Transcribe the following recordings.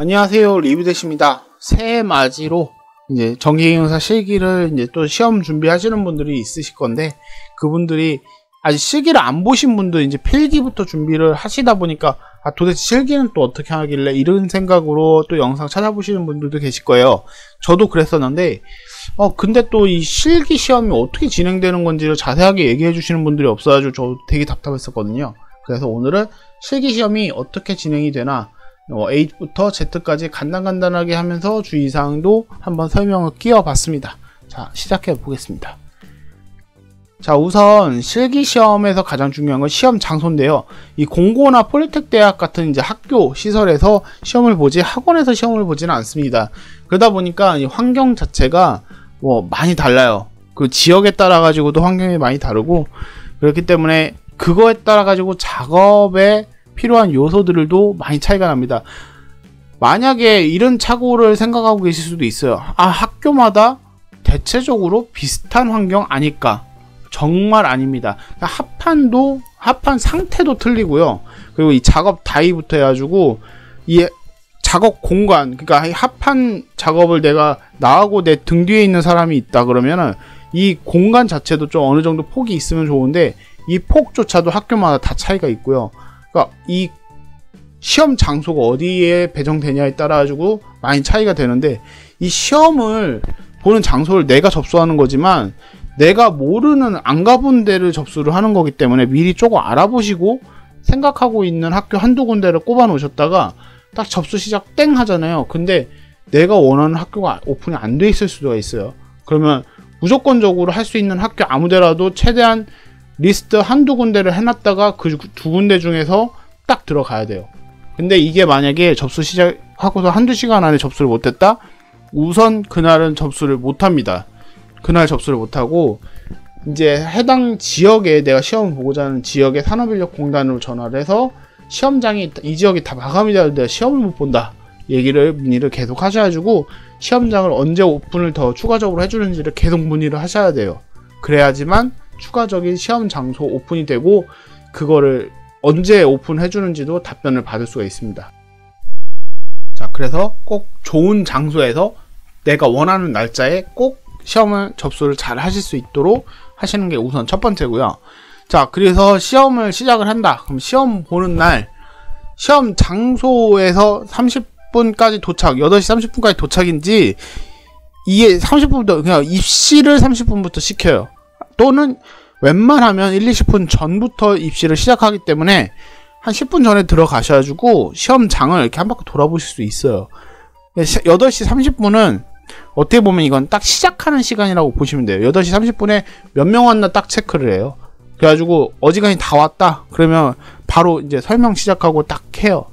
안녕하세요, 리뷰대시입니다. 새해 맞이로 이제 정기경영사 실기를 이제 또 시험 준비하시는 분들이 있으실 건데, 그분들이 아직 실기를 안 보신 분들 이제 필기부터 준비를 하시다 보니까 도대체 실기는 또 어떻게 하길래 이런 생각으로 또 영상 찾아보시는 분들도 계실 거예요. 저도 그랬었는데 근데 또 이 실기 시험이 어떻게 진행되는 건지를 자세하게 얘기해 주시는 분들이 없어가지고 저 되게 답답했었거든요. 그래서 오늘은 실기 시험이 어떻게 진행이 되나 A부터 Z까지 간단하게 하면서 주의사항도 한번 설명을 끼워봤습니다. 자, 시작해 보겠습니다. 자, 우선 실기시험에서 가장 중요한 건 시험 장소인데요. 이 공고나 폴리텍 대학 같은 이제 학교 시설에서 시험을 보지 학원에서 시험을 보지는 않습니다. 그러다 보니까 이 환경 자체가 많이 달라요. 그 지역에 따라 가지고도 환경이 많이 다르고, 그렇기 때문에 그거에 따라 가지고 작업에 필요한 요소들도 많이 차이가 납니다. 만약에 이런 착오를 생각하고 계실 수도 있어요. 학교마다 대체적으로 비슷한 환경 아닐까? 정말 아닙니다. 합판 상태도 틀리고요. 그리고 이 작업 다이부터 해가지고 이 작업 공간, 그러니까 이 합판 작업을 내가 나하고 내 등 뒤에 있는 사람이 있다 그러면은 이 공간 자체도 좀 어느 정도 폭이 있으면 좋은데, 이 폭조차도 학교마다 다 차이가 있고요. 그러니까 이 시험 장소가 어디에 배정되냐에 따라 가지고 많이 차이가 되는데, 이 시험을 보는 장소를 내가 접수하는 거지만 내가 모르는 안 가본 데를 접수를 하는 거기 때문에 미리 조금 알아보시고 생각하고 있는 학교 한두 군데를 꼽아 놓으셨다가 딱 접수 시작 땡 하잖아요. 근데 내가 원하는 학교가 오픈이 안 돼 있을 수가 있어요. 그러면 무조건적으로 할 수 있는 학교 아무 데라도 최대한 리스트 한두 군데를 해놨다가 그 두 군데 중에서 딱 들어가야 돼요. 근데 이게 만약에 접수 시작하고서 한두 시간 안에 접수를 못했다? 우선 그날은 접수를 못합니다. 그날 접수를 못하고 이제 해당 지역에, 내가 시험을 보고자 하는 지역의 산업인력공단으로 전화를 해서 시험장이 이 지역이 다 마감이 되는데 시험을 못 본다 문의를 계속 하셔가지고 시험장을 언제 오픈을 더 추가적으로 해주는지를 계속 문의를 하셔야 돼요. 그래야지만 추가적인 시험 장소 오픈이 되고 그거를 언제 오픈해주는지도 답변을 받을 수가 있습니다. 자, 그래서 꼭 좋은 장소에서 내가 원하는 날짜에 꼭 시험을 접수를 잘 하실 수 있도록 하시는 게 우선 첫 번째고요. 자, 그래서 시험을 시작을 한다. 그럼 시험 보는 날 시험 장소에서 30분까지 도착, 8시 30분까지 도착인지, 이게 30분부터 그냥 입시를 30분부터 시켜요. 또는 웬만하면 1, 20분 전부터 입시를 시작하기 때문에 한 10분 전에 들어가셔가지고 시험장을 이렇게 한 바퀴 돌아보실 수 있어요. 8시 30분은 어떻게 보면 이건 딱 시작하는 시간이라고 보시면 돼요. 8시 30분에 몇 명 왔나 딱 체크를 해요. 그래가지고 어지간히 다 왔다 그러면 바로 이제 설명 시작하고 딱 해요.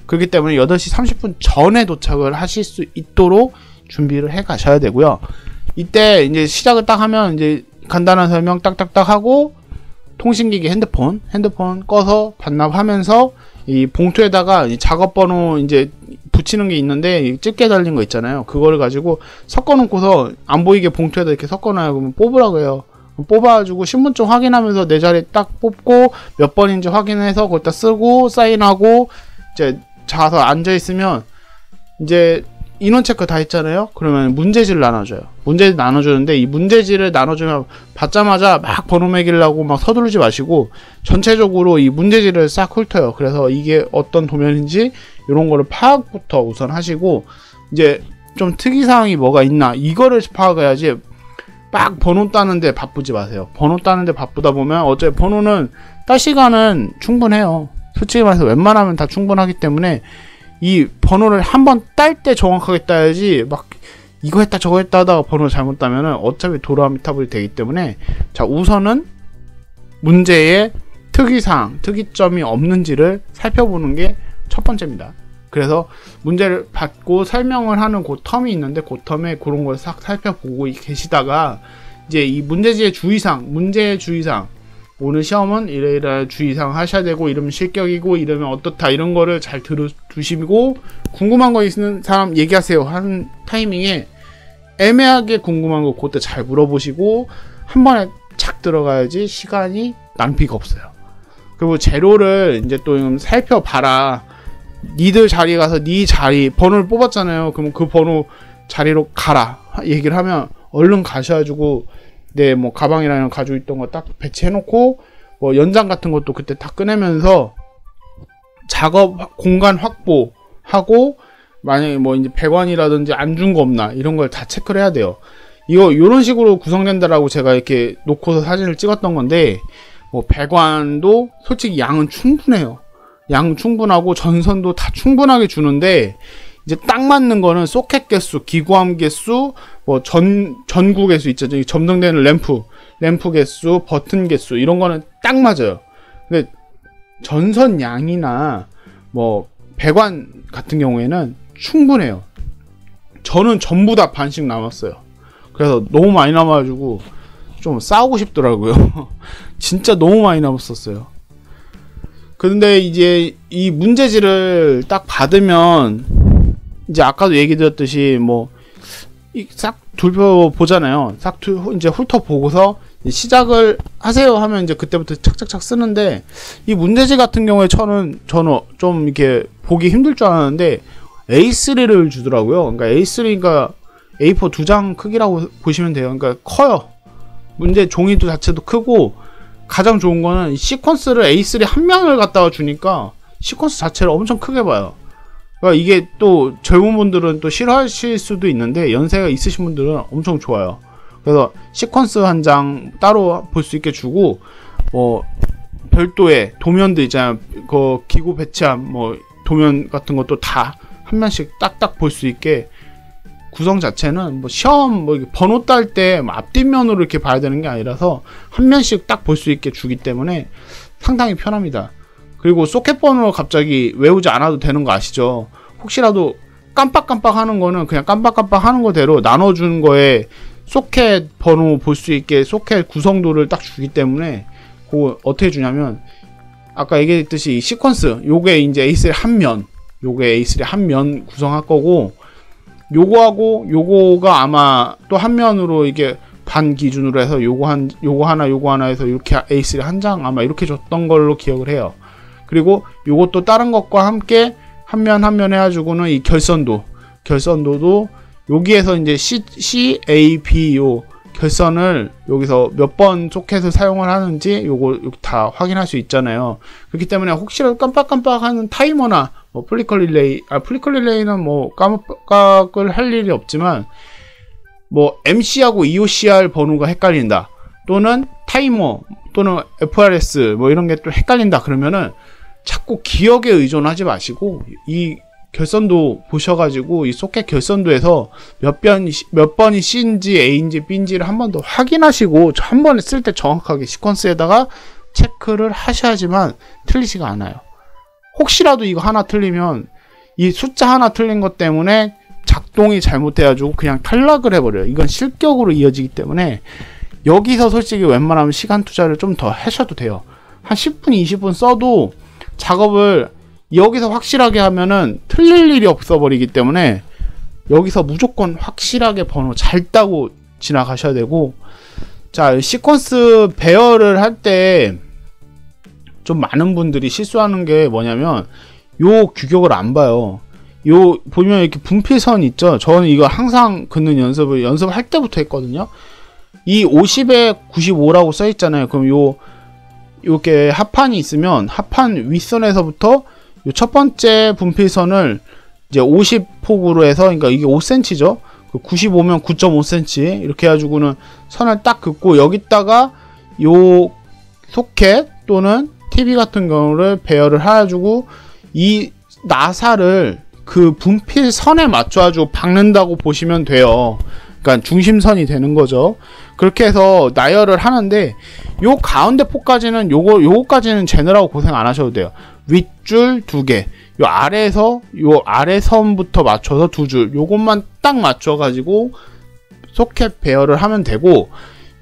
그렇기 때문에 8시 30분 전에 도착을 하실 수 있도록 준비를 해 가셔야 되고요. 이때 이제 시작을 딱 하면 이제 간단한 설명 딱딱딱 하고, 통신기기 핸드폰 꺼서 반납하면서 이 봉투에다가 이 작업번호 이제 붙이는 게 있는데, 집게 달린 거 있잖아요. 그거를 가지고 섞어 놓고서 안 보이게 봉투에다 이렇게 섞어놔요. 그러면 뽑으라고 해요. 뽑아가지고 신분증 확인하면서 내 자리에 딱 뽑고 몇 번인지 확인해서 거기다 쓰고 사인하고 이제 가서 앉아있으면 이제 인원 체크 다 했잖아요. 그러면 문제지를 나눠줘요. 문제지 나눠주는데, 이 문제지를 나눠주면 받자마자 막 번호 매기려고 막 서두르지 마시고 전체적으로 이 문제지를 싹 훑어요. 그래서 이게 어떤 도면인지 이런 거를 파악부터 우선 하시고, 이제 좀 특이사항이 뭐가 있나 이거를 파악해야지 막 번호 따는데 바쁘지 마세요. 번호 따는데 바쁘다 보면 어차피 번호는 딸 시간은 충분해요. 솔직히 말해서 웬만하면 다 충분하기 때문에 이 번호를 한번 딸 때 정확하게 따야지, 막 이거 했다 저거 했다 하다가 번호 잘못 따면은 어차피 도라미타불이 되기 때문에, 자, 우선은 문제의 특이사항, 특이점이 없는지를 살펴보는 게 첫 번째입니다. 그래서 문제를 받고 설명을 하는 그 텀이 있는데 그 텀에 그런 걸 싹 살펴보고 계시다가 이제 이 문제지의 주의사항, 문제의 주의사항, 오늘 시험은 이러이러한 주의사항 하셔야 되고, 이러면 실격이고, 이러면 어떻다, 이런 거를 잘 두시고, 궁금한 거 있는 사람 얘기하세요 하는 타이밍에 애매하게 궁금한 거 그때 잘 물어보시고 한 번에 착 들어가야지 시간이 낭비가 없어요. 그리고 재료를 이제 또 살펴봐라. 니들 자리에 가서 니 자리 번호를 뽑았잖아요. 그럼 그 번호 자리로 가라 얘기를 하면 얼른 가셔가지고 내 뭐 가방이랑 가지고 있던 거 딱 배치해놓고 뭐 연장 같은 것도 그때 다 꺼내면서 작업 공간 확보하고 만약에 뭐 이제 배관이라든지 안 준 거 없나 이런 걸 다 체크를 해야 돼요. 요런 식으로 구성된다라고 제가 이렇게 놓고서 사진을 찍었던 건데, 뭐 배관도 솔직히 양은 충분해요. 양 충분하고 전선도 다 충분하게 주는데, 이제 딱 맞는 거는 소켓 개수, 기구함 개수, 뭐 전구 개수 있죠. 점등되는 램프 개수, 버튼 개수 이런 거는 딱 맞아요. 근데 전선 양이나 뭐 배관 같은 경우에는 충분해요. 저는 전부 다 반씩 남았어요. 그래서 너무 많이 남아가지고 좀 싸우고 싶더라고요. 진짜 너무 많이 남았었어요. 근데 이제 이 문제지를 딱 받으면 이제 아까도 얘기 드렸듯이 뭐 싹 둘러보잖아요. 이제 훑어보고서 시작을 하세요 하면 이제 그때부터 착착착 쓰는데, 이 문제지 같은 경우에 저는 좀 이렇게 보기 힘들 줄 알았는데 A3를 주더라고요. 그러니까 A3가 A4 2장 크기라고 보시면 돼요. 그러니까 커요. 문제 종이도 자체도 크고, 가장 좋은 거는 시퀀스를 A3 한 면을 갖다가 주니까 시퀀스 자체를 엄청 크게 봐요. 그러니까 이게 또 젊은 분들은 또 싫어하실 수도 있는데 연세가 있으신 분들은 엄청 좋아요. 그래서 시퀀스 한 장 따로 볼 수 있게 주고, 뭐 별도의 도면도 있잖아요. 그 기구 배치함 뭐 도면 같은 것도 다 한 면씩 딱딱 볼 수 있게 구성 자체는 뭐 시험 뭐 번호 딸 때 앞뒷면으로 이렇게 봐야 되는 게 아니라서 한 면씩 딱 볼 수 있게 주기 때문에 상당히 편합니다. 그리고 소켓 번호 갑자기 외우지 않아도 되는 거 아시죠? 혹시라도 깜빡깜빡 하는 거는 그냥 깜빡깜빡 하는 거대로 나눠준 거에 소켓 번호 볼 수 있게 소켓 구성도를 딱 주기 때문에, 그거 어떻게 주냐면 아까 얘기했듯이 시퀀스 요게 이제 A3 한 면, 요게 A3 한 면 구성할 거고, 요거하고 요거가 아마 또 한 면으로 이게 반 기준으로 해서 요거 하나 해서 이렇게 A3 한 장 아마 이렇게 줬던 걸로 기억을 해요. 그리고 요것도 다른 것과 함께 한 면 한 면 해가지고는 이 결선도도 여기에서 이제 C, A, B 요 결선을 여기서 몇 번 소켓을 사용을 하는지 요거 다 확인할 수 있잖아요. 그렇기 때문에 혹시라도 깜빡깜빡하는 타이머나 뭐 플리커 릴레이는 뭐 깜빡을 할 일이 없지만, 뭐 MC하고 EOCR 번호가 헷갈린다, 또는 타이머 또는 FRS 뭐 이런 게 또 헷갈린다 그러면은 자꾸 기억에 의존하지 마시고 이 결선도 보셔가지고 이 소켓 결선도에서 몇 번이 C인지 A인지 B인지를 한 번 더 확인하시고 한 번에 쓸 때 정확하게 시퀀스에다가 체크를 하셔야지만 틀리지가 않아요. 혹시라도 이거 하나 틀리면 이 숫자 하나 틀린 것 때문에 작동이 잘못돼가지고 그냥 탈락을 해버려요. 이건 실격으로 이어지기 때문에 여기서 솔직히 웬만하면 시간 투자를 좀 더 하셔도 돼요. 한 10분, 20분 써도 작업을 여기서 확실하게 하면은 틀릴 일이 없어버리기 때문에 여기서 무조건 확실하게 번호 잘 따고 지나가셔야 되고, 자, 시퀀스 배열을 할 때 좀 많은 분들이 실수하는 게 뭐냐면 요 규격을 안 봐요. 요 보면 이렇게 분필선 있죠. 저는 이거 항상 긋는 연습을 할 때부터 했거든요. 이 50에 95라고 써 있잖아요. 그럼 요렇게 합판이 있으면 합판 윗선에서부터 요 첫 번째 분필선을 이제 50폭으로 해서, 그러니까 이게 5cm죠. 95면 9.5cm 이렇게 해가지고는 선을 딱 긋고, 여기다가 요 소켓 또는 TV 같은 경우를 배열을 해가지고 이 나사를 그 분필선에 맞춰가지고 박는다고 보시면 돼요. 그러니까 중심선이 되는 거죠. 그렇게 해서 나열을 하는데, 요 가운데 폭까지는 요거까지는 재느라고 고생 안 하셔도 돼요. 윗줄 2개, 요 아래 선부터 맞춰서 2줄, 요것만 딱 맞춰가지고 소켓 배열을 하면 되고,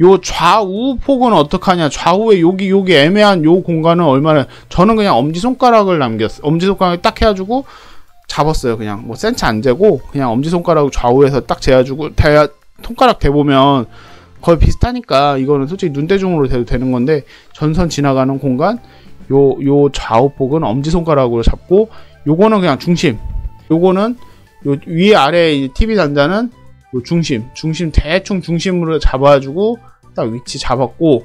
요 좌우 폭은 어떡하냐, 좌우에 여기 애매한 요 공간은 얼마나, 저는 그냥 엄지손가락을 엄지손가락을 딱 해가지고 잡았어요. 그냥 뭐 센치 안 재고 그냥 엄지손가락 좌우에서 딱 재가지고 손가락 대보면 거의 비슷하니까 이거는 솔직히 눈대중으로 대도 되는 건데, 전선 지나가는 공간 요 좌우폭은 엄지손가락으로 잡고, 요거는 그냥 중심. 요거는 요 위 아래 TV 단자는 요 중심 대충 중심으로 잡아주고 딱 위치 잡았고,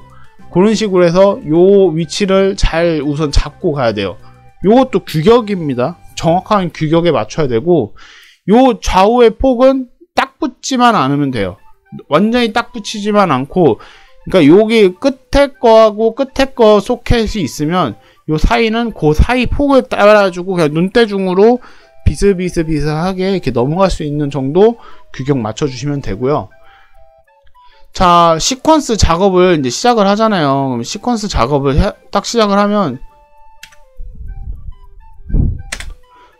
그런 식으로 해서 요 위치를 잘 우선 잡고 가야 돼요. 요것도 규격입니다. 정확한 규격에 맞춰야 되고, 요 좌우의 폭은 딱 붙지만 않으면 돼요. 완전히 딱 붙이지만 않고, 그러니까 여기 끝에 거하고 끝에 거 소켓이 있으면 요 사이는 그 사이 폭을 따라주고 그냥 눈대중으로 비슷비슷하게 이렇게 넘어갈 수 있는 정도 규격 맞춰주시면 되고요. 자, 시퀀스 작업을 이제 시작을 하잖아요. 그럼 시퀀스 작업을 딱 시작을 하면,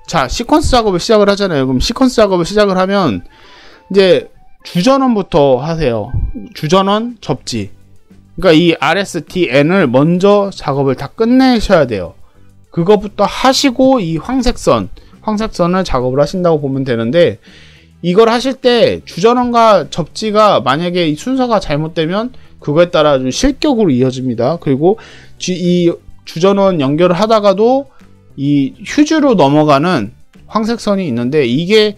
자, 시퀀스 작업을 시작을 하잖아요. 그럼 시퀀스 작업을 시작을 하면 이제 주전원부터 하세요. 주전원 접지. 그러니까 이 RSTN을 먼저 작업을 다 끝내셔야 돼요. 그거부터 하시고 이 황색선을 작업을 하신다고 보면 되는데, 이걸 하실 때 주전원과 접지가 만약에 이 순서가 잘못되면 그거에 따라 좀 실격으로 이어집니다. 그리고 이 주전원 연결을 하다가도 이 휴즈로 넘어가는 황색선이 있는데, 이게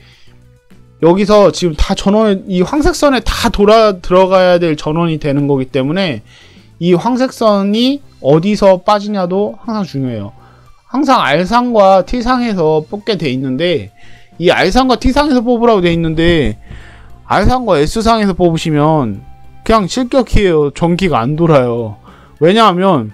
여기서 지금 다 이 황색선에 다 들어가야 될 전원이 되는 거기 때문에 이 황색선이 어디서 빠지냐도 항상 중요해요. 항상 R상과 T상에서 뽑게 돼 있는데, 이 R상과 T상에서 뽑으라고 돼 있는데 R상과 S상에서 뽑으시면 그냥 실격이에요. 전기가 안 돌아요. 왜냐하면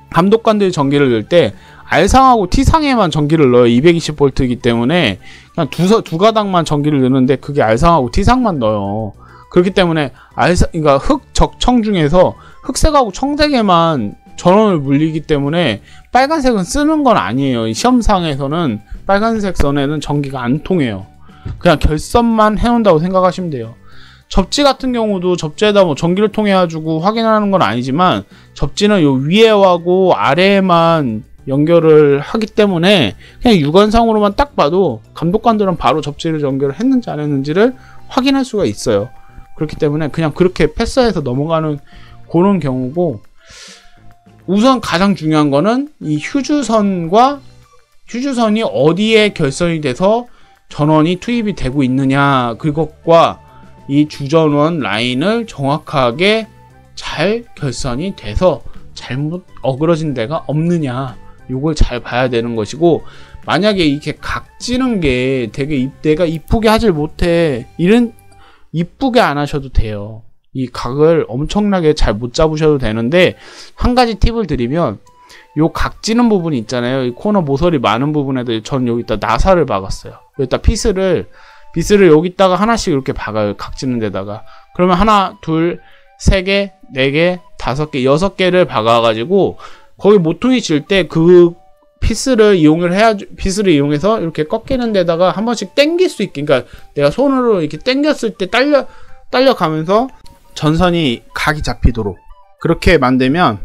감독관들이 전기를 넣을 때 R상하고 T상에만 전기를 넣어요. 220V이기 때문에 그냥 두 가닥만 전기를 넣는데 그게 R상하고 T상만 넣어요. 그렇기 때문에 그러니까 흑적청 중에서 흑색하고 청색에만 전원을 물리기 때문에 빨간색은 쓰는 건 아니에요. 시험상에서는 빨간색 선에는 전기가 안 통해요. 그냥 결선만 해놓는다고 생각하시면 돼요. 접지 같은 경우도 접지에다 뭐 전기를 통해 가지고 확인하는 건 아니지만, 접지는 요 위에하고 아래에만 연결을 하기 때문에 그냥 육안상으로만 딱 봐도 감독관들은 바로 접지를 연결을 했는지 안 했는지를 확인할 수가 있어요. 그렇기 때문에 그냥 그렇게 패스해서 넘어가는 그런 경우고, 우선 가장 중요한 거는 이 휴즈선이 어디에 결선이 돼서 전원이 투입이 되고 있느냐, 그것과 이 주전원 라인을 정확하게 잘 결선이 돼서 잘못 어그러진 데가 없느냐, 요걸 잘 봐야 되는 것이고, 만약에 이렇게 각지는 게 되게 내가 이쁘게 하질 못해, 이쁘게 안 하셔도 돼요. 이 각을 엄청나게 잘 못 잡으셔도 되는데, 한 가지 팁을 드리면, 요 각지는 부분이 있잖아요. 이 코너 모서리 많은 부분에도 전 여기다 나사를 박았어요. 여기다 빗을 여기다가 하나씩 이렇게 박아요. 각지는 데다가. 그러면 하나, 둘, 세 개, 네 개, 다섯 개, 여섯 개를 박아가지고 거기 모퉁이 칠 때 그 빗을 이용해서 이렇게 꺾이는 데다가 한 번씩 당길 수 있게, 그러니까 내가 손으로 이렇게 당겼을 때 딸려가면서 전선이 각이 잡히도록 그렇게 만들면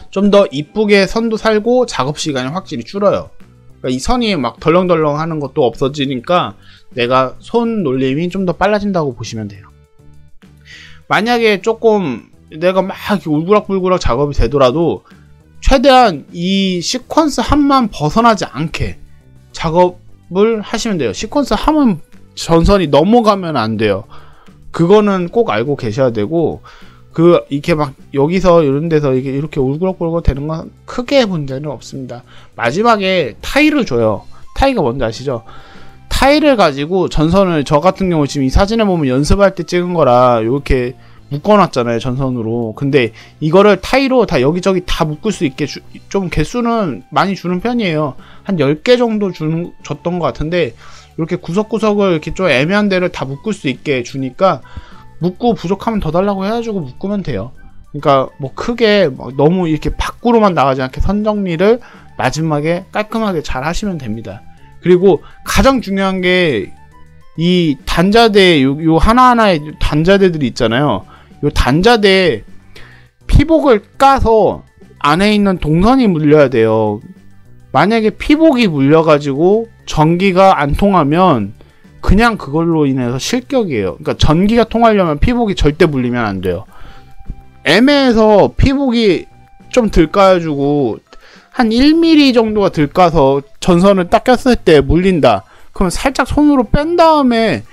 좀 더 이쁘게 선도 살고 작업 시간이 확실히 줄어요. 그러니까 이 선이 막 덜렁덜렁 하는 것도 없어지니까 내가 손 놀림이 좀 더 빨라진다고 보시면 돼요. 만약에 조금 내가 막 울그락불그락 작업이 되더라도 최대한 이 시퀀스 함만 벗어나지 않게 작업을 하시면 돼요. 시퀀스 함은 전선이 넘어가면 안 돼요. 그거는 꼭 알고 계셔야 되고, 이렇게 막 여기서 이런 데서 이렇게 울그락불그락 되는 건 크게 문제는 없습니다. 마지막에 타일을 줘요. 타일가 뭔지 아시죠? 타일을 가지고 전선을, 저 같은 경우 지금 이 사진에 보면 연습할 때 찍은 거라 이렇게 묶어놨잖아요, 전선으로. 근데 이거를 타일로 다 여기저기 다 묶을 수 있게 좀 개수는 많이 주는 편이에요. 한 10개 정도 줬던 것 같은데, 이렇게 구석구석을 이렇게 좀 애매한 데를 다 묶을 수 있게 주니까, 묶고 부족하면 더 달라고 해가지고 묶으면 돼요. 그러니까 뭐 크게 너무 이렇게 밖으로만 나가지 않게 선 정리를 마지막에 깔끔하게 잘 하시면 됩니다. 그리고 가장 중요한 게 이 단자대, 요 하나하나의 단자대들이 있잖아요. 요 단자대 피복을 까서 안에 있는 동선이 물려야 돼요. 만약에 피복이 물려가지고 전기가 안 통하면 그냥 그걸로 인해서 실격이에요. 그러니까 전기가 통하려면 피복이 절대 물리면 안 돼요. 애매해서 피복이 좀 덜 까여주고 한 1mm 정도가 들까서 전선을 딱 꼈을 때 물린다. 그럼 살짝 손으로 뺀 다음에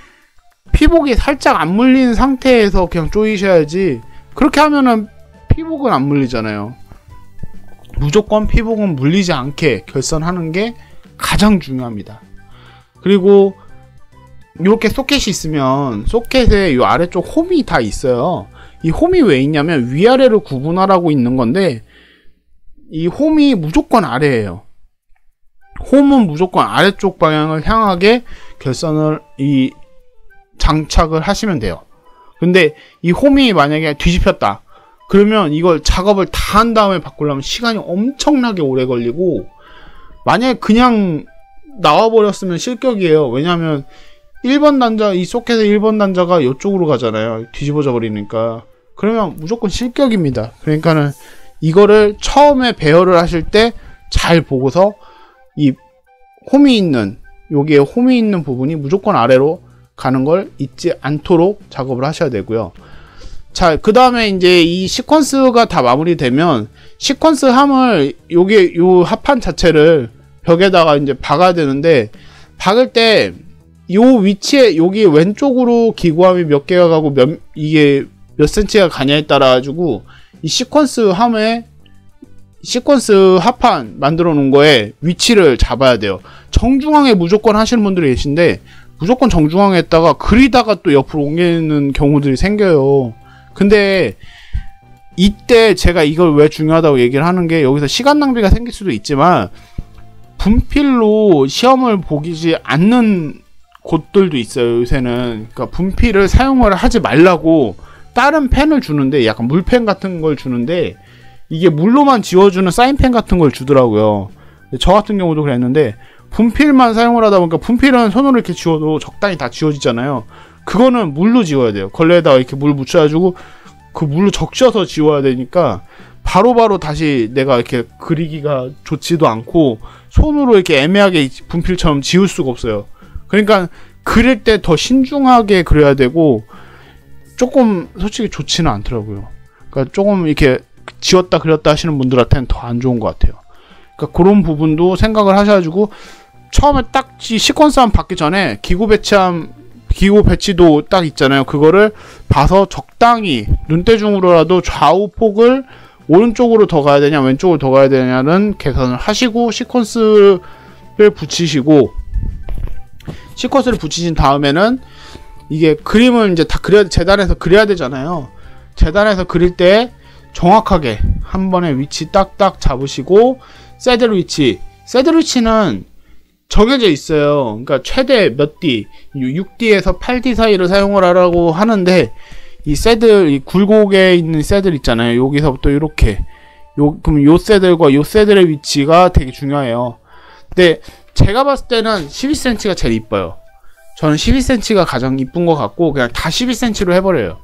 피복이 살짝 안 물리는 상태에서 그냥 조이셔야지. 그렇게 하면은 피복은 안 물리잖아요. 무조건 피복은 물리지 않게 결선하는 게 가장 중요합니다. 그리고 이렇게 소켓이 있으면 소켓에 이 아래쪽 홈이 다 있어요. 이 홈이 왜 있냐면 위아래를 구분하라고 있는 건데 이 홈이 무조건 아래예요. 홈은 무조건 아래쪽 방향을 향하게 결선을 장착을 하시면 돼요. 근데 이 홈이 만약에 뒤집혔다. 그러면 이걸 작업을 다 한 다음에 바꾸려면 시간이 엄청나게 오래 걸리고, 만약에 그냥 나와버렸으면 실격이에요. 왜냐면 1번 단자, 이 소켓의 1번 단자가 이쪽으로 가잖아요. 뒤집어져 버리니까. 그러면 무조건 실격입니다. 그러니까는 이거를 처음에 배열을 하실 때 잘 보고서 이 홈이 있는, 여기에 홈이 있는 부분이 무조건 아래로 가는 걸 잊지 않도록 작업을 하셔야 되고요. 자, 그 다음에 이제 이 시퀀스가 다 마무리되면 시퀀스 함을 요 합판 자체를 벽에다가 이제 박아야 되는데, 박을 때 요 위치에 여기 왼쪽으로 기구함이 몇 개가 가고 이게 몇 센치가 가냐에 따라 가지고 이 시퀀스 함에 시퀀스 합판 만들어 놓은 거에 위치를 잡아야 돼요. 정중앙에 무조건 하시는 분들이 계신데 무조건 정중앙에 했다가 그리다가 또 옆으로 옮기는 경우들이 생겨요. 근데 이때 제가 이걸 왜 중요하다고 얘기를 하는 게, 여기서 시간 낭비가 생길 수도 있지만 분필로 시험을 보기지 않는 곳들도 있어요. 요새는 그러니까 분필을 사용을 하지 말라고 다른 펜을 주는데, 약간 물펜 같은 걸 주는데 이게 물로만 지워주는 사인펜 같은 걸 주더라고요. 저 같은 경우도 그랬는데, 분필만 사용을 하다 보니까 분필은 손으로 이렇게 지워도 적당히 다 지워지잖아요. 그거는 물로 지워야 돼요. 걸레에다가 이렇게 물 묻혀가지고 그 물로 적셔서 지워야 되니까 바로바로 다시 내가 이렇게 그리기가 좋지도 않고 손으로 이렇게 애매하게 분필처럼 지울 수가 없어요. 그러니까 그릴 때 더 신중하게 그려야 되고, 조금 솔직히 좋지는 않더라고요. 그러니까 조금 이렇게 지웠다 그렸다 하시는 분들한테는 더 안 좋은 것 같아요. 그러니까 그런 부분도 생각을 하셔가지고 처음에 딱 시퀀스함 받기 전에 기구 배치도 딱 있잖아요. 그거를 봐서 적당히 눈대중으로라도 좌우 폭을 오른쪽으로 더 가야 되냐 왼쪽으로 더 가야 되냐는 계산을 하시고 시퀀스를 붙이시고, 시퀀스를 붙이신 다음에는 이게 그림을 이제 다 재단에서 그려야 되잖아요. 재단에서 그릴 때 정확하게 한 번에 위치 딱딱 잡으시고, 새들 위치는 정해져 있어요. 그러니까 최대 몇 D, 6D에서 8D 사이를 사용을 하라고 하는데, 이 새들, 이 굴곡에 있는 새들 있잖아요. 여기서부터 이렇게 그럼 요 새들과 요 새들의 위치가 되게 중요해요. 근데 제가 봤을 때는 12cm가 제일 이뻐요. 저는 12cm가 가장 이쁜 것 같고 그냥 다 12cm로 해버려요.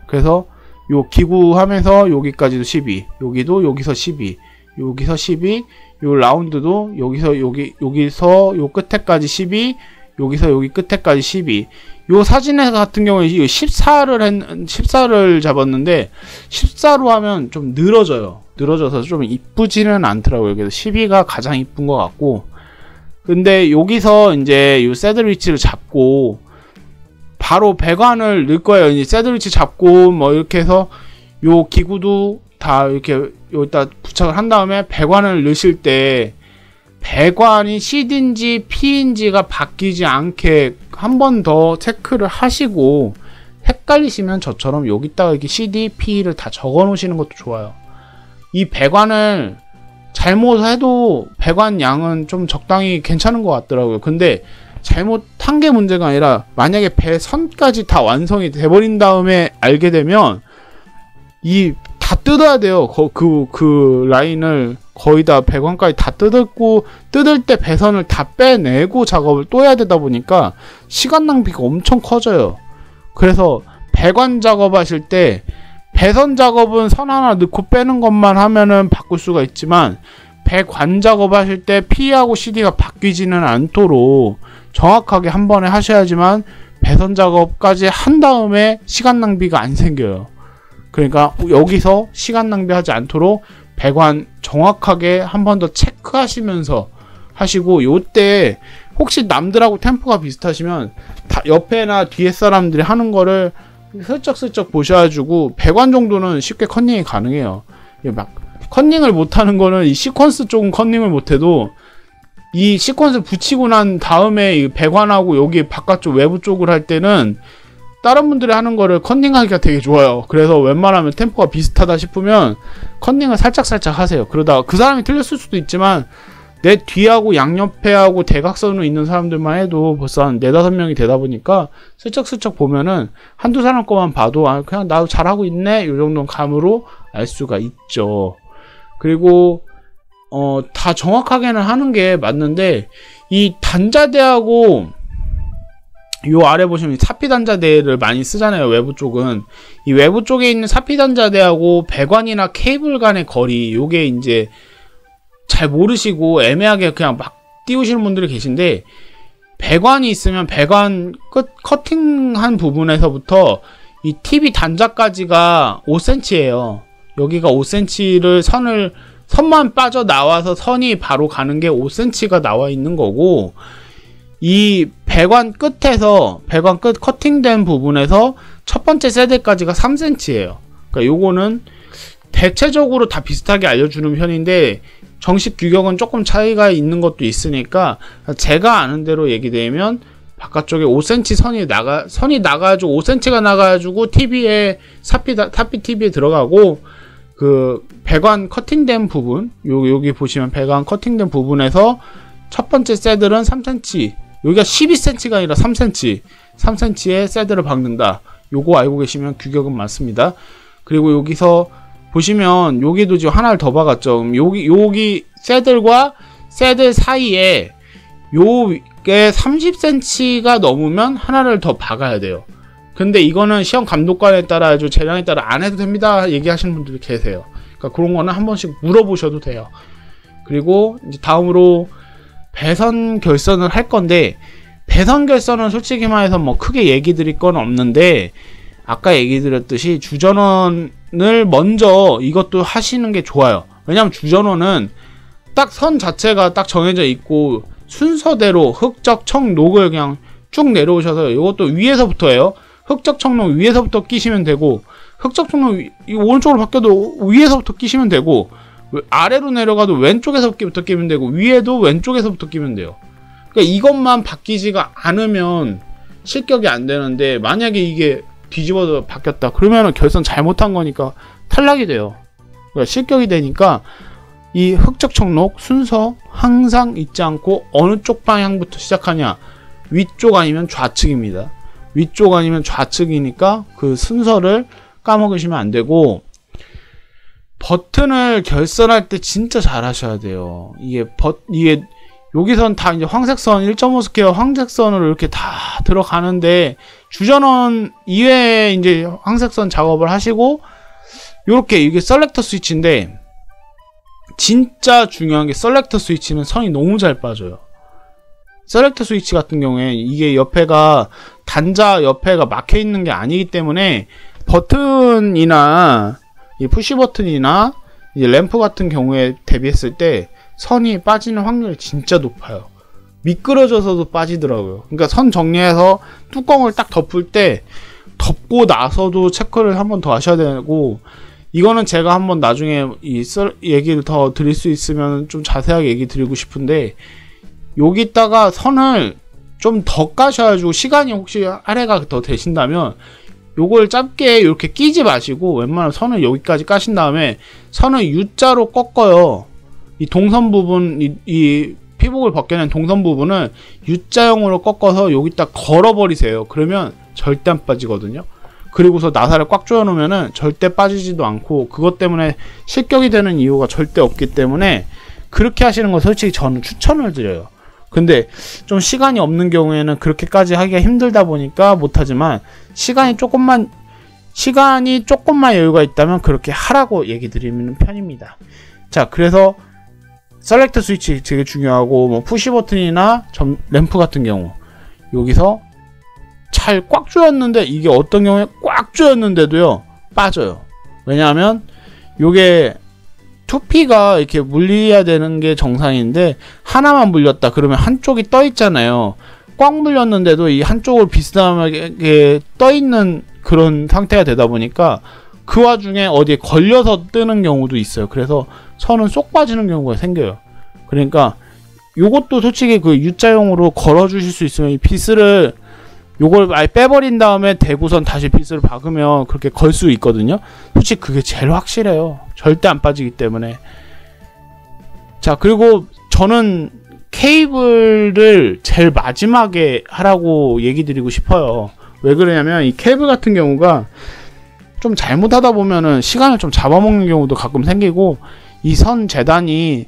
그래서 요 기구 하면서 여기까지도 12, 여기서 12, 여기서 12, 요 라운드도 여기서 요 끝에까지 12, 여기서 여기 끝에까지 12. 요 사진에 같은 경우에 14를 잡았는데 14로 하면 좀 늘어져서 좀 이쁘지는 않더라고요. 그래서 12가 가장 이쁜 것 같고, 근데 여기서 이제 요 새들 위치를 잡고 바로 배관을 넣을 거예요. 이제 새들 위치 잡고 뭐 이렇게 해서 요 기구도 다 이렇게 여기다 부착을 한 다음에 배관을 넣으실 때 배관이 CD인지 P인지가 바뀌지 않게 한 번 더 체크를 하시고, 헷갈리시면 저처럼 여기다가 이렇게 CD, P를 다 적어 놓으시는 것도 좋아요. 이 배관을 잘못해도 배관 양은 좀 적당히 괜찮은 것 같더라고요. 근데 잘못한 게 문제가 아니라 만약에 배선까지 다 완성이 돼버린 다음에 알게 되면 다 뜯어야 돼요. 그 라인을 거의 다 배관까지 다 뜯을 때 배선을 다 빼내고 작업을 또 해야 되다 보니까 시간 낭비가 엄청 커져요. 그래서 배관 작업하실 때 배선 작업은 선 하나 넣고 빼는 것만 하면은 바꿀 수가 있지만, 배관 작업하실 때 P하고 CD가 바뀌지는 않도록 정확하게 한 번에 하셔야지만 배선 작업까지 한 다음에 시간 낭비가 안 생겨요. 그러니까 여기서 시간 낭비하지 않도록 배관 정확하게 한 번 더 체크하시면서 하시고, 요때 혹시 남들하고 템포가 비슷하시면 옆에나 뒤에 사람들이 하는 거를 슬쩍슬쩍 보셔가지고 배관 정도는 쉽게 컨닝이 가능해요. 막 컨닝을 못하는 거는 이 시퀀스 쪽은 컨닝을 못해도 이 시퀀스 붙이고 난 다음에 이 배관하고 여기 바깥쪽 외부 쪽을 할 때는 다른 분들이 하는 거를 컨닝하기가 되게 좋아요. 그래서 웬만하면 템포가 비슷하다 싶으면 컨닝을 살짝살짝 하세요. 그러다가 그 사람이 틀렸을 수도 있지만 내 뒤하고 양옆에하고 대각선으로 있는 사람들만 해도 벌써 한 4-5명이 되다 보니까 슬쩍슬쩍 보면은 한두 사람 거만 봐도 아, 그냥 나도 잘하고 있네 이 정도 감으로 알 수가 있죠. 그리고 다 정확하게는 하는 게 맞는데 이 단자대하고 요 아래 보시면 사피 단자대를 많이 쓰잖아요. 외부 쪽은 이 외부 쪽에 있는 사피 단자대하고 배관이나 케이블 간의 거리 요게 이제 잘 모르시고 애매하게 그냥 막 띄우시는 분들이 계신데, 배관이 있으면 배관 끝 커팅한 부분에서부터 이 TV 단자까지가 5cm예요. 여기가 5cm를 선만 빠져나와서 선이 바로 가는 게 5cm가 나와 있는 거고, 이 배관 끝에서 배관 끝 커팅된 부분에서 첫 번째 세대까지가 3cm예요. 그러니까 요거는 대체적으로 다 비슷하게 알려주는 편인데 정식 규격은 조금 차이가 있는 것도 있으니까 제가 아는 대로 얘기되면 바깥쪽에 5cm 선이 나가지고 5cm가 나가지고 TV에 사피 TV에 들어가고, 그 배관 커팅된 부분 여기 보시면 배관 커팅된 부분에서 첫 번째 새들은 3cm, 여기가 12cm가 아니라 3cm에 새들을 박는다. 요거 알고 계시면 규격은 맞습니다. 그리고 여기서 보시면 여기도 지금 하나를 더 박았죠. 여기 새들과 새들 사이에 요게 30cm가 넘으면 하나를 더 박아야 돼요. 근데 이거는 시험 감독관에 따라 아주 재량에 따라 안 해도 됩니다 얘기하시는 분들이 계세요. 그러니까 그런 거는 한 번씩 물어보셔도 돼요. 그리고 이제 다음으로 배선 결선을 할 건데, 배선 결선은 솔직히 말해서 뭐 크게 얘기 드릴 건 없는데, 아까 얘기 드렸듯이 주전원을 먼저 이것도 하시는 게 좋아요. 왜냐면 주전원은 딱 선 자체가 딱 정해져 있고 순서대로 흑적, 청, 녹을 그냥 쭉 내려오셔서 이것도 위에서부터예요. 흑적, 청, 녹 위에서부터 끼시면 되고, 흑적, 청, 녹 오른쪽으로 바뀌어도 위에서부터 끼시면 되고, 아래로 내려가도 왼쪽에서부터 끼면 되고, 위에도 왼쪽에서부터 끼면 돼요. 그러니까 이것만 바뀌지가 않으면 실격이 안 되는데, 만약에 이게 뒤집어서 바뀌었다 그러면은 결선 잘못한 거니까 탈락이 돼요. 그러니까 실격이 되니까 이 흑적 청록 순서 항상 잊지 않고 어느 쪽 방향부터 시작하냐, 위쪽 아니면 좌측입니다. 위쪽 아니면 좌측이니까 그 순서를 까먹으시면 안 되고, 버튼을 결선할 때 진짜 잘 하셔야 돼요. 이게 여기선 다 이제 황색선 1.5 스퀘어 황색선으로 이렇게 다 들어가는데, 주전원 이외에 이제 황색선 작업을 하시고, 요렇게 이게 셀렉터 스위치인데 진짜 중요한 게 셀렉터 스위치는 선이 너무 잘 빠져요. 셀렉터 스위치 같은 경우에 이게 옆에가 단자 옆에가 막혀 있는 게 아니기 때문에 버튼이나 이 푸시 버튼이나 이제 램프 같은 경우에 대비했을 때 선이 빠지는 확률이 진짜 높아요. 미끄러져서도 빠지더라고요. 그러니까 선 정리해서 뚜껑을 딱 덮을 때 덮고 나서도 체크를 한 번 더 하셔야 되고, 이거는 제가 한번 나중에 얘기를 더 드릴 수 있으면 좀 자세하게 얘기 드리고 싶은데, 여기다가 선을 좀 더 까셔가지고 시간이 혹시 할애가 더 되신다면 요걸 짧게 이렇게 끼지 마시고 웬만하면 선을 여기까지 까신 다음에 선을 U자로 꺾어요. 이 동선 부분, 이 피복을 벗겨낸 동선 부분을 U자형으로 꺾어서 여기다 걸어버리세요. 그러면 절대 안 빠지거든요. 그리고서 나사를 꽉 조여 놓으면은 절대 빠지지도 않고, 그것 때문에 실격이 되는 이유가 절대 없기 때문에 그렇게 하시는 거 솔직히 저는 추천을 드려요. 근데 좀 시간이 없는 경우에는 그렇게까지 하기가 힘들다 보니까 못하지만, 시간이 조금만 여유가 있다면 그렇게 하라고 얘기 드리는 편입니다. 자, 그래서 셀렉터 스위치 되게 중요하고, 뭐 푸시 버튼이나 램프 같은 경우 여기서 잘 꽉 조였는데, 이게 어떤 경우에 꽉 조였는데도요 빠져요. 왜냐하면 요게 2P가 이렇게 물려야 되는 게 정상인데 하나만 물렸다 그러면 한쪽이 떠 있잖아요. 꽉 물렸는데도 이 한쪽을 비스듬하게 떠 있는 그런 상태가 되다 보니까 그 와중에 어디에 걸려서 뜨는 경우도 있어요. 그래서 선은 쏙 빠지는 경우가 생겨요. 그러니까 요것도 솔직히 그 U자용으로 걸어 주실 수 있으면 이 빗을 요걸 아예 빼버린 다음에 대구선 다시 빗을 박으면 그렇게 걸 수 있거든요. 솔직히 그게 제일 확실해요. 절대 안 빠지기 때문에. 자, 그리고 저는 케이블을 제일 마지막에 하라고 얘기 드리고 싶어요. 왜 그러냐면 이 케이블 같은 경우가 좀 잘못하다 보면은 시간을 좀 잡아먹는 경우도 가끔 생기고, 이 선 재단이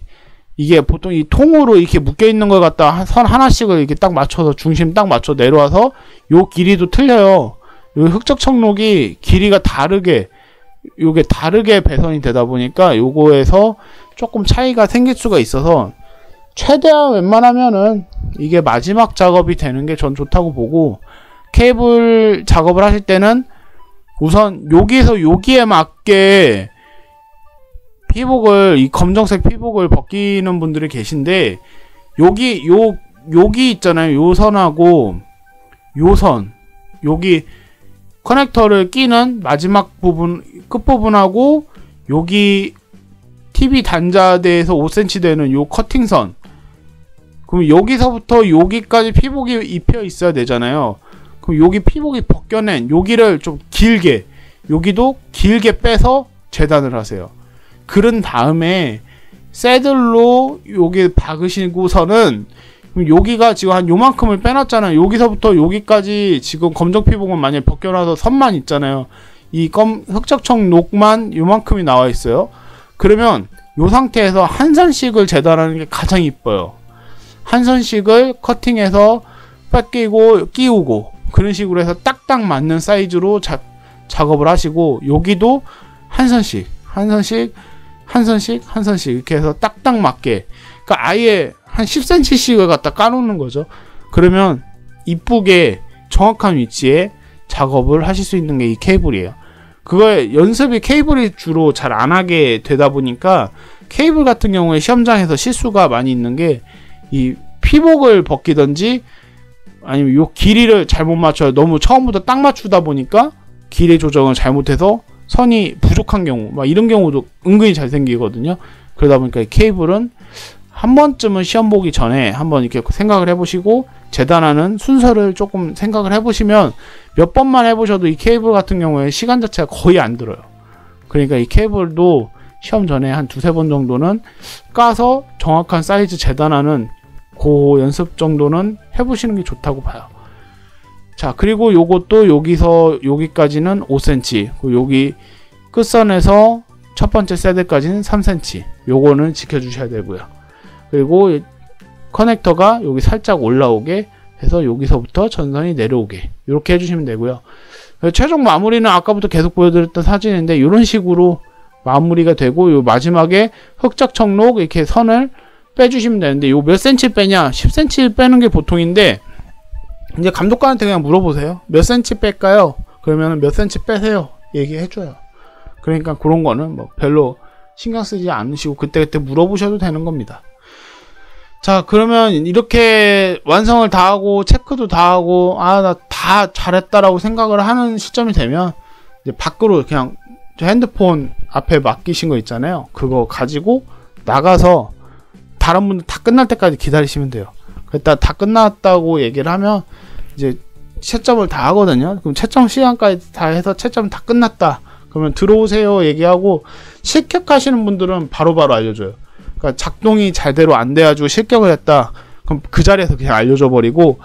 이게 보통 이 통으로 이렇게 묶여있는 걸 갖다 선 하나씩을 이렇게 딱 맞춰서 중심 딱 맞춰 내려와서 요 길이도 틀려요. 요 흑적 청록이 길이가 다르게, 요게 다르게 배선이 되다 보니까 요거에서 조금 차이가 생길 수가 있어서 최대한 웬만하면은 이게 마지막 작업이 되는 게 전 좋다고 보고, 케이블 작업을 하실 때는 우선 여기에서 여기에 맞게 피복을, 이 검정색 피복을 벗기는 분들이 계신데, 여기 있잖아요. 요 선하고 요 선, 여기 커넥터를 끼는 마지막 부분, 끝부분하고 여기 TV 단자대에서 5cm 되는 요 커팅선, 그럼 여기서부터 여기까지 피복이 입혀 있어야 되잖아요. 그럼 여기 피복이 벗겨낸 여기를 좀 길게, 여기도 길게 빼서 재단을 하세요. 그런 다음에 새들로 여기 박으시고서는, 여기가 지금 한 요만큼을 빼놨잖아요. 여기서부터 여기까지 지금 검정 피복은 만약에 벗겨놔서 선만 있잖아요. 이 흑적청 녹만 요만큼이 나와 있어요. 그러면 요 상태에서 한 선씩을 재단하는 게 가장 이뻐요. 한 선씩을 커팅해서 뺏기고 끼우고 그런 식으로 해서 딱딱 맞는 사이즈로 작업을 하시고, 여기도 한 선씩 이렇게 해서 딱딱 맞게, 그러니까 아예 한 10cm씩을 갖다 까놓는 거죠. 그러면 이쁘게 정확한 위치에 작업을 하실 수 있는 게 이 케이블이에요. 그거에 연습이 케이블이 주로 잘 안 하게 되다 보니까 케이블 같은 경우에 시험장에서 실수가 많이 있는 게, 이 피복을 벗기든지 아니면 요 길이를 잘못 맞춰요. 너무 처음부터 딱 맞추다 보니까 길이 조정을 잘못해서 선이 부족한 경우, 막 이런 경우도 은근히 잘 생기거든요. 그러다 보니까 이 케이블은 한 번쯤은 시험 보기 전에 한번 이렇게 생각을 해보시고, 재단하는 순서를 조금 생각을 해보시면 몇 번만 해보셔도 이 케이블 같은 경우에 시간 자체가 거의 안 들어요. 그러니까 이 케이블도 시험 전에 한 두세 번 정도는 까서 정확한 사이즈 재단하는 그 연습 정도는 해보시는 게 좋다고 봐요. 자, 그리고 요것도 여기서 여기까지는 5cm, 여기 끝선에서 첫 번째 새들까지는 3cm, 요거는 지켜주셔야 되고요. 그리고 커넥터가 여기 살짝 올라오게 해서 여기서부터 전선이 내려오게, 이렇게 해주시면 되고요. 최종 마무리는 아까부터 계속 보여드렸던 사진인데 이런 식으로 마무리가 되고, 요 마지막에 흑적 청록 이렇게 선을 빼주시면 되는데, 요 몇 cm 빼냐? 10cm 빼는 게 보통인데, 이제 감독관한테 그냥 물어보세요. 몇 cm 뺄까요? 그러면 몇 cm 빼세요 얘기해줘요. 그러니까 그런 거는 뭐 별로 신경 쓰지 않으시고 그때그때 물어보셔도 되는 겁니다. 자, 그러면 이렇게 완성을 다 하고 체크도 다 하고, 나 다 잘했다라고 생각을 하는 시점이 되면 이제 밖으로 그냥 핸드폰 앞에 맡기신 거 있잖아요. 그거 가지고 나가서 다른 분들 다 끝날 때까지 기다리시면 돼요. 그랬다 다 끝났다고 얘기를 하면 이제 채점을 다 하거든요. 그럼 채점 시간까지 다 해서 채점 다 끝났다 그러면 들어오세요 얘기하고, 실격하시는 분들은 바로바로 알려줘요. 그러니까 작동이 잘대로 안 돼가지고 실격을 했다 그럼 그 자리에서 그냥 알려줘 버리고,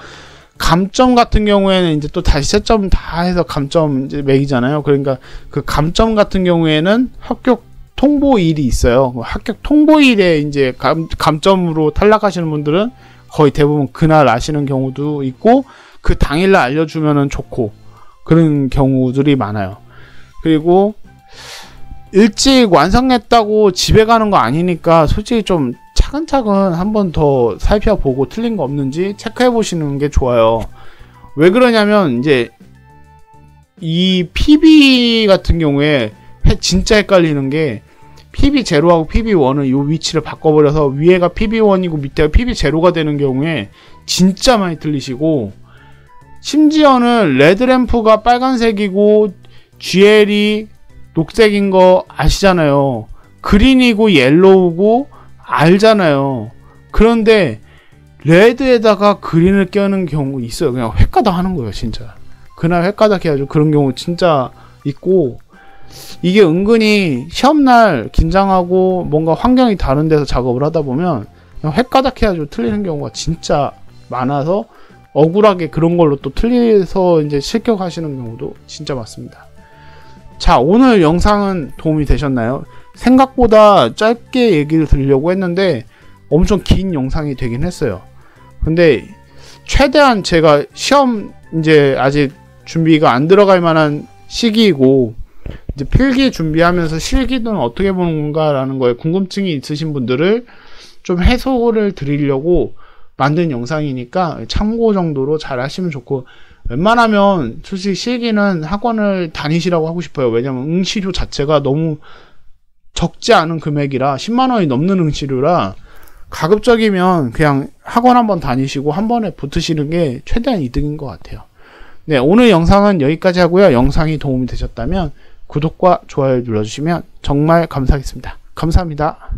감점 같은 경우에는 이제 또 다시 채점 다 해서 감점 이제 매기잖아요. 그러니까 그 감점 같은 경우에는 합격 통보일이 있어요. 합격 통보일에 이제 감점으로 탈락하시는 분들은 거의 대부분 그날 아시는 경우도 있고, 그 당일날 알려주면은 좋고, 그런 경우들이 많아요. 그리고 일찍 완성했다고 집에 가는 거 아니니까 솔직히 좀 차근차근 한 번 더 살펴보고 틀린 거 없는지 체크해 보시는 게 좋아요. 왜 그러냐면 이제 이 PB 같은 경우에 진짜 헷갈리는 게, PB0하고 PB1을 요 위치를 바꿔버려서 위에가 PB1이고 밑에가 PB0가 되는 경우에 진짜 많이 틀리시고, 심지어는 레드램프가 빨간색이고 GL이 녹색인 거 아시잖아요. 그린이고 옐로우고 알잖아요. 그런데 레드에다가 그린을 껴는 경우 있어요. 그냥 횟가닥 하는 거예요, 진짜. 그날 횟가닥 해야죠. 그런 경우 진짜 있고, 이게 은근히 시험날 긴장하고 뭔가 환경이 다른 데서 작업을 하다 보면 그냥 횟가닥 해야죠. 틀리는 경우가 진짜 많아서 억울하게 그런 걸로 또 틀려서 이제 실격하시는 경우도 진짜 많습니다. 자, 오늘 영상은 도움이 되셨나요? 생각보다 짧게 얘기를 드리려고 했는데 엄청 긴 영상이 되긴 했어요. 근데 최대한 제가 시험 이제 아직 준비가 안 들어갈 만한 시기이고, 이제 필기 준비하면서 실기는 어떻게 보는 건가라는 거에 궁금증이 있으신 분들을 좀 해소를 드리려고 만든 영상이니까 참고 정도로 잘 하시면 좋고, 웬만하면 솔직히 실기는 학원을 다니시라고 하고 싶어요. 왜냐면 응시료 자체가 너무 적지 않은 금액이라 10만원이 넘는 응시료라 가급적이면 그냥 학원 한번 다니시고 한 번에 붙으시는 게 최대한 이득인 것 같아요. 네, 오늘 영상은 여기까지 하고요. 영상이 도움이 되셨다면 구독과 좋아요 눌러주시면 정말 감사하겠습니다. 감사합니다.